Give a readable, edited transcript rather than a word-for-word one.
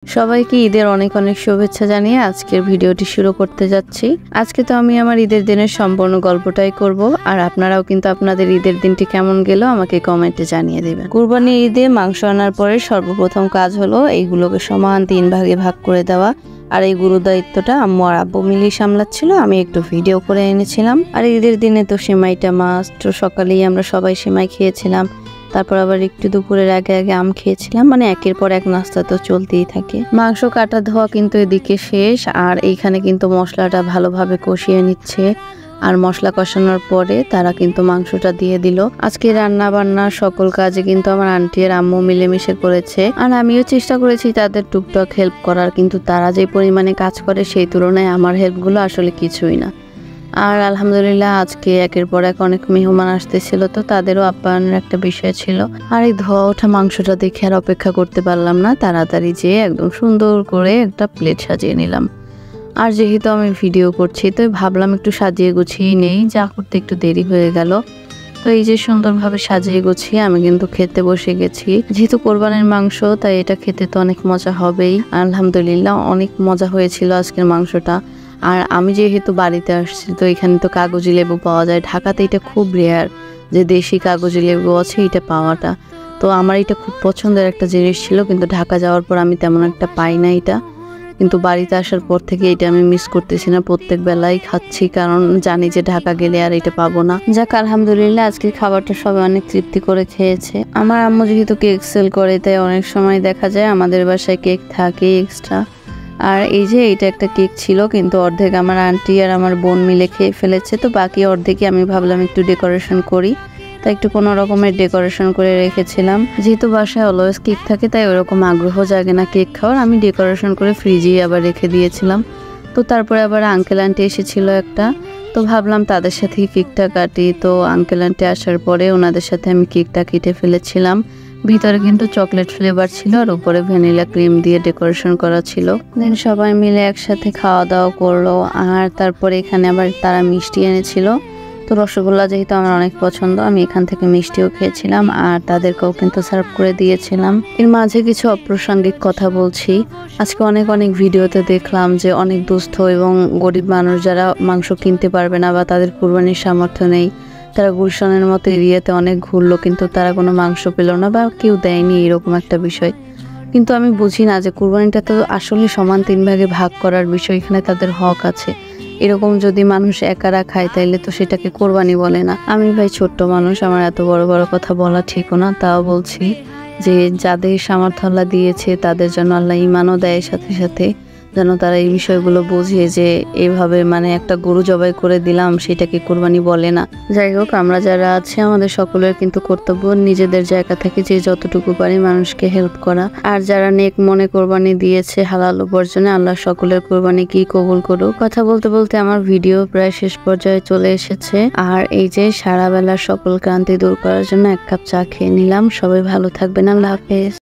সবাইকে ঈদের অনেক অনেক শুভেচ্ছা জানিয়ে আজকের ভিডিওটি শুরু করতে যাচ্ছি। আজকে তো আমি আমার ঈদের দিনের সম্পূর্ণ গল্পটাই করব, আর আপনারাও কিন্তু আপনাদের ঈদের দিনটি কেমন গেল আমাকে কমেন্টে জানিয়ে দেবেন। কুরবানি ঈদে মাংস আনার পরে সর্বপ্রথম কাজ হলো এইগুলোকে সমান 3 ভাগে ভাগ করে দেওয়া, আর এই গুরু দায়িত্বটা আম্মু আর আব্বু মিলিয়ে সামলাচ্ছিল। আমি একটু ভিডিও করে এনেছিলাম। আর ঈদের দিনে তো সেমাইটা মাস্ট, তো সকালেই আমরা সবাই সেমাই খেয়েছিলাম। তারপর আবার একটু দুপুরের আগে আগে আম খেয়েছিলাম, মানে একের পর এক নাস্তা তো চলতেই থাকে। মাংস কাটা ধোয়া কিন্তু এদিকে শেষ, আর এইখানে কিন্তু মশলাটা ভালোভাবে কষিয়ে নিচ্ছে। আর মশলা কষানোর পরে তারা কিন্তু মাংসটা দিয়ে দিল। আজকে রান্না বান্না সকল কাজে কিন্তু আমার আন্টি আর আম্মু মিলেমিশে করেছে, আর আমিও চেষ্টা করেছি তাদের টুকটাক হেল্প করার, কিন্তু তারা যে পরিমাণে কাজ করে সেই তুলনায় আমার হেল্পগুলো আসলে কিছুই না। আর আলহামদুলিল্লাহ আজকে একের পর এক অনেক মেহমান আসতেছিল, তো তাদেরও আপ্যায়নের একটা বিষয় ছিল। আর এই ধোয়া ওঠা মাংসটা দেখে আর অপেক্ষা করতে পারলাম না, তাড়াতাড়ি যেয়ে একদম সুন্দর করে একটা প্লেট সাজিয়ে নিলাম। আর যেহেতু আমি ভিডিও করছি তো ভাবলাম একটু সাজিয়ে গুছিয়ে নেই, যা করতে একটু দেরি হয়ে গেল। তো এই যে সুন্দরভাবে সাজিয়ে গুছিয়ে আমি কিন্তু খেতে বসে গেছি। যেহেতু কোরবানির মাংস তাই এটা খেতে তো অনেক মজা হবেই। আলহামদুলিল্লাহ অনেক মজা হয়েছিল আজকের মাংসটা। আর আমি যেহেতু বাড়িতে আসছি তো এখানে তো কাগজি লেবু পাওয়া যায়, ঢাকাতে এটা খুব রেয়ার যে দেশি কাগজি লেবু আছে এটা পাওয়াটা। তো আমার এটা খুব পছন্দের একটা জিনিস ছিল, কিন্তু ঢাকা যাওয়ার পর আমি তেমন একটা পাই না এটা। কিন্তু বাড়িতে আসার পর থেকে এটা আমি মিস করতেছি না, প্রত্যেক বেলাই খাচ্ছি, কারণ জানি যে ঢাকা গেলে আর এটা পাবো না। যাক আলহামদুলিল্লাহ আজকের খাবারটা সবাই অনেক তৃপ্তি করে খেয়েছে। আমার আম্মু যেহেতু কেক সেল করে তাই অনেক সময় দেখা যায় আমাদের বাসায় কেক থাকে এক্সট্রা। আর এই যে এটা একটা কেক ছিল, কিন্তু অর্ধেক আমার আন্টি আর আমার বোন মিলে খেয়ে ফেলেছে, তো বাকি অর্ধেকই আমি ভাবলাম একটু ডেকোরেশন করি, তাই একটু কোনো রকমের ডেকোরেশন করে রেখেছিলাম। যেহেতু বাসায় অলওয়েজ কেক থাকে তাই ওরকম আগ্রহ জাগে না কেক খাওয়ার, আমি ডেকোরেশন করে ফ্রিজেই আবার রেখে দিয়েছিলাম। তো তারপরে আবার আঙ্কেল আন্টি এসেছিল একটা, তো ভাবলাম তাদের সাথে কেকটা কাটি। তো আঙ্কেল আন্টি আসার পরে ওনাদের সাথে আমি কেকটা কেটে ফেলেছিলাম। ভিতরে কিন্তু চকলেট ফ্লেভার ছিল আর উপরে ভ্যানিলা ক্রিম দিয়ে ডেকোরেশন করা ছিল। দেন সবাই মিলে একসাথে খাওয়া দাওয়া করলো। আর তারপরে এখানে আবার তারা মিষ্টি এনেছিল, তো রসগোল্লা যেহেতু আমার অনেক পছন্দ আমি এখান থেকে মিষ্টিও খেয়েছিলাম, আর তাদেরকেও কিন্তু সার্ভ করে দিয়েছিলাম। এর মাঝে কিছু অপ্রাসঙ্গিক কথা বলছি। আজকে অনেক অনেক ভিডিওতে দেখলাম যে অনেক দুস্থ এবং গরিব মানুষ যারা মাংস কিনতে পারবে না বা তাদের কুরবানির সামর্থ্য নেই, তারা গুলশানের মতো এরিয়াতে অনেক ঘুরলো কিন্তু তারা কোনো মাংস পেল না বা কেউ দেয়নি, এরকম একটা বিষয়। কিন্তু আমি বুঝি না যে কুরবানিটা তো আসলে সমান 3 ভাগে ভাগ করার বিষয়, এখানে তাদের হক আছে। এরকম যদি মানুষ একারা খায় তাইলে তো সেটাকে কোরবানি বলে না। আমি ভাই ছোট্ট মানুষ, আমার এত বড় বড় কথা বলা ঠিকও না, তাও বলছি যে যাদের সামর্থ্য আল্লাহ দিয়েছে তাদের জন্য আল্লাহ ইমানও দেয়, সাথে সাথে যেন তারা এই বিষয়গুলো বোঝে যে এইভাবে মানে একটা গরু জবাই করে দিলাম সেটাকে কোরবানি বলে না। যাই হোক, আমরা যারা আছে আমাদের সকলের কিন্তু কর্তব্য নিজেদের জায়গা থেকে যে যতটুকু পারি মানুষকে হেল্প করা। আর যারা নেক মনে কোরবানি দিয়েছে হালাল উপার্জনে, আল্লাহ সকলের কোরবানি কি কবুল করুক। কথা বলতে বলতে আমার ভিডিও প্রায় শেষ পর্যায়ে চলে এসেছে। আর এই যে সারা বেলার সকল ক্লান্তি দূর করার জন্য 1 কাপ চা খেয়ে নিলাম। সবাই ভালো থাকবেন, আল্লাহ হাফেজ।